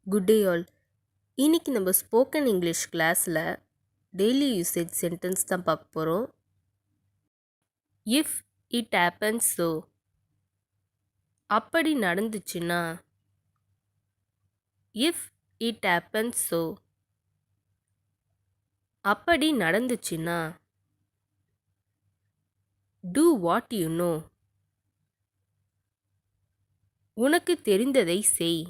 Good day all. இன்னைக்கு நம்ம spoken English கிளாஸில் டெய்லி யூசேஜ் சென்டென்ஸ் தான் பார்க்க போகிறோம். இஃப் இட் ஹேப்பன்ஸ் ஸோ, அப்படி நடந்துச்சுன்னா. இஃப் இட் ஹேப்பன்ஸ் ஸோ, அப்படி நடந்துச்சுன்னா. டூ வாட் யூ நோ, உனக்கு தெரிந்ததை செய்.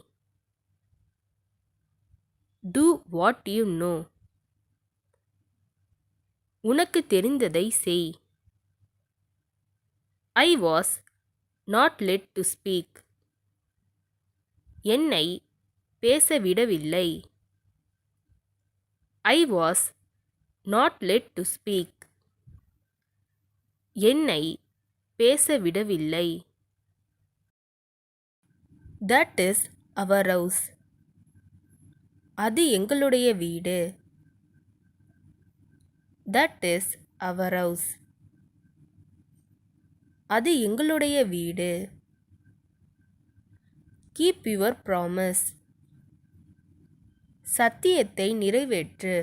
டூ வாட் யூ நோ, உனக்கு தெரிந்ததை செய். I was not led to speak, என்னை பேச விடவில்லை. I was not led to speak, என்னை பேச விடவில்லை. தட் இஸ் அவர் ஹவுஸ், அது எங்களுடைய வீடு. தட் இஸ் அவர் ஹவுஸ், அது எங்களுடைய வீடு. கீப் யுவர் ப்ராமிஸ், சத்தியத்தை நிறைவேற்று.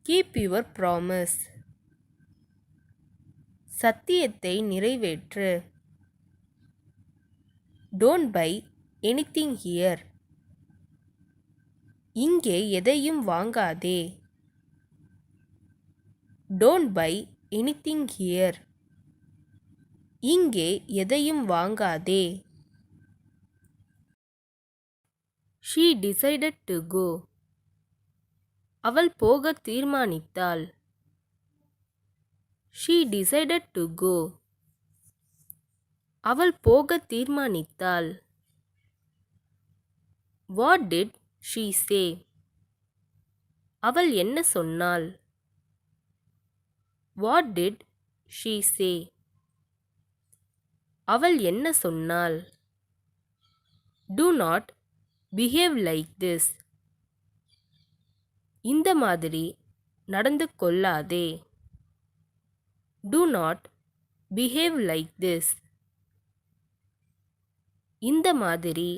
கீப் யுவர் ப்ராமிஸ், சத்தியத்தை நிறைவேற்று. டோன்ட் பை எனிதிங் ஹியர், இங்கே எதையும் வாங்காதே. டோன்ட் பை எனிதிங் ஹியர், இங்கே எதையும் வாங்காதே. ஷீ டிசைடட் டு கோ, அவள் போக தீர்மானித்தாள். ஷீ டிசைடட் டு கோ, அவள் போக தீர்மானித்தாள். வாட் டிட் ஷீ சே, அவள் என்ன சொன்னாள். வாட் டிட் ஷீ சே, அவள் என்ன சொன்னாள். Do not behave like this, இந்த மாதிரி நடந்து கொள்ளாதே. Do not behave like this, இந்த மாதிரி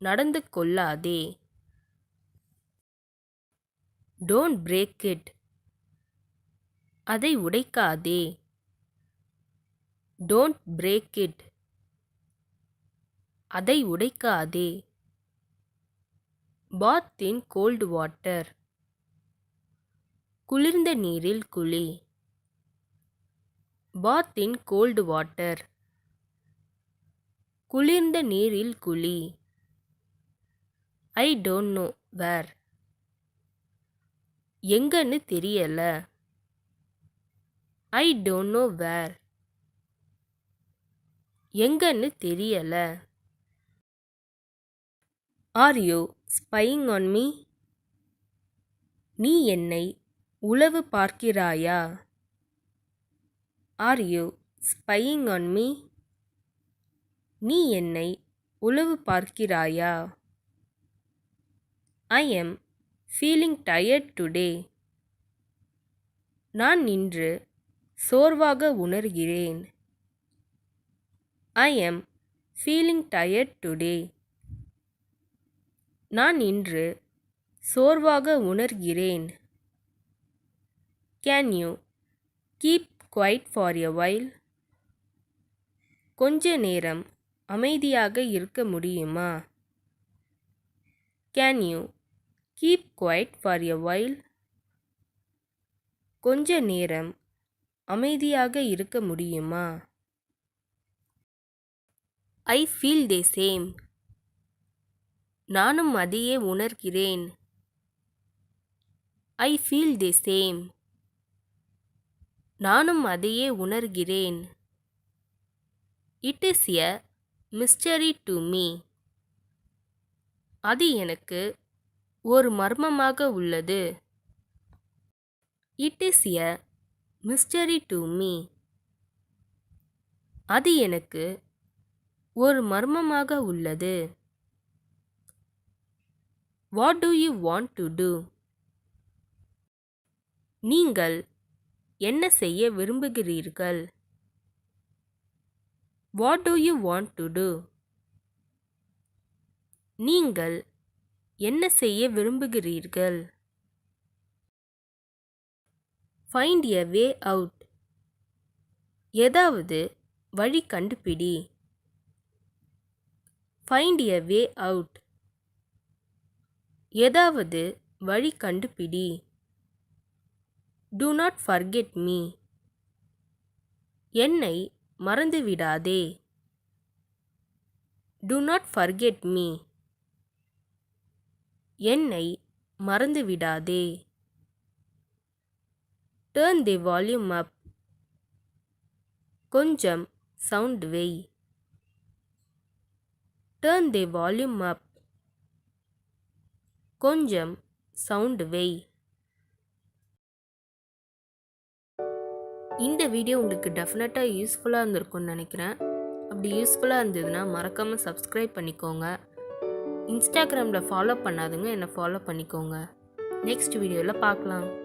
நடந்து கொள்ளாதே. Don't break it, அதை உடைக்காதே. Don't break it, அதை உடைக்காதே. Bath in cold water, குளிர்ந்த நீரில் குளி. Bath in cold water, குளிர்ந்த நீரில் குளி. I don't know where, எங்கன்னு தெரியல. I don't know where, எங்கன்னு தெரியல. Are you spying on me, நீ என்னை உளவு பார்க்கிறாயா. Are you spying on me, நீ என்னை உளவு பார்க்கிறாயா. I am feeling tired today, நான் இன்று சோர்வாக உணர்கிறேன். I am feeling tired today, நான் இன்று சோர்வாக உணர்கிறேன். Can you keep quiet for a while, கொஞ்ச நேரம் அமைதியாக இருக்க முடியுமா. Can you keep quiet for a while, கொஞ்ச நேரம் அமைதியாக இருக்க முடியுமா. I feel the same, நானும் அதையே உணர்கிறேன். I feel the same, நானும் அதையே உணர்கிறேன். It is a mystery to me, அது எனக்கு ஒரு மர்மமாக உள்ளது. It is a mystery to me, அது எனக்கு ஒரு மர்மமாக உள்ளது. What do you want to do, நீங்கள் என்ன செய்ய விரும்புகிறீர்கள். What do you want to do, நீங்கள் என்ன செய்ய விரும்புகிறீர்கள்? ஃபைண்ட் எ வே அவுட். ஏதாவது வழி கண்டுபிடி. ஃபைண்ட் எ வே அவுட். ஏதாவது வழி கண்டுபிடி. Do not forget me. என்னை மறந்துவிடாதே. Do not forget me. என்னை மறந்துவிடாதே. Turn the volume up. கொஞ்சம் சவுண்ட் வை. Turn the volume up. கொஞ்சம் சவுண்ட் வை. இந்த வீடியோ உங்களுக்கு டெஃபினட்டாக யூஸ்ஃபுல்லாக இருந்திருக்கும்னு நினைக்கிறேன். அப்படி யூஸ்ஃபுல்லாக இருந்ததுன்னா மறக்காமல் சப்ஸ்கிரைப் பண்ணிக்கோங்க. இன்ஸ்டாகிராமில் ஃபாலோ பண்ணாதுங்க என்னை ஃபாலோ பண்ணிக்கோங்க. நெக்ஸ்ட் வீடியோவில் பார்க்கலாம்.